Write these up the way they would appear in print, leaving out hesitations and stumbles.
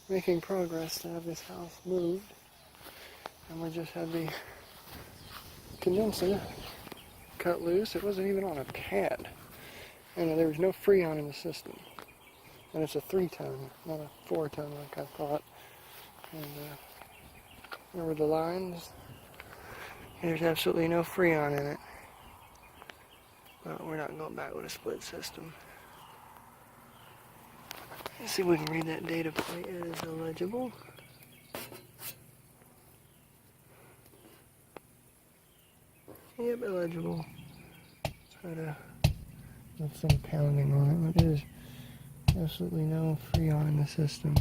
making progress to have this house moved. And we just had the condenser cut loose. It wasn't even on a pad. And there was no freon in the system. And it's a 3-ton, not a 4-ton like I thought. And there were the lines. There's absolutely no freon in it. But we're not going back with a split system. Let's see if we can read that data plate. It is illegible. Yep, illegible. Try to get some pounding on it, but there's absolutely no freon in the system.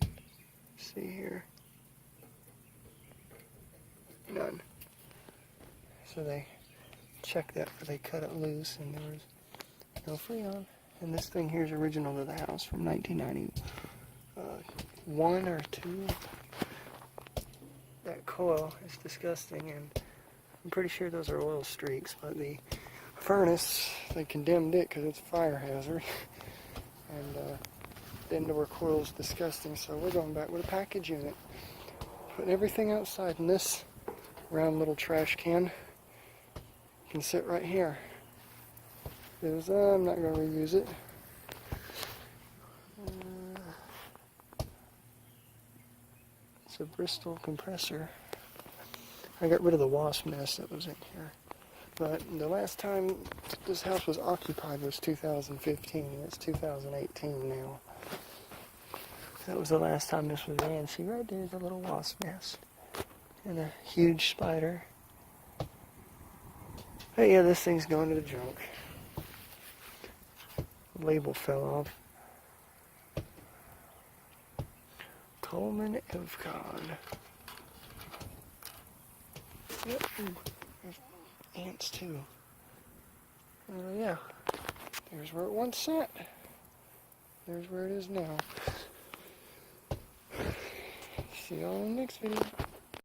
Let's see here. None. So they checked that, but they cut it loose, and there was no freon. And this thing here is original to the house from 1991 or 2. That coil is disgusting, and I'm pretty sure those are oil streaks, but the furnace, they condemned it because it's a fire hazard. And the indoor coil is disgusting, so we're going back with a package unit. Putting everything outside in this round little trash can. Can sit right here. Because I'm not going to reuse it. It's a Bristol compressor. I got rid of the wasp nest that was in here. But the last time this house was occupied was 2015. It's 2018 now. That was the last time this was in. See, right there's a little wasp nest. And a huge spider. But yeah, this thing's going to the junk. The label fell off. Coleman Evcon. Yep. There's ants too. Yeah. There's where it once sat. There's where it is now. See y'all in the next video.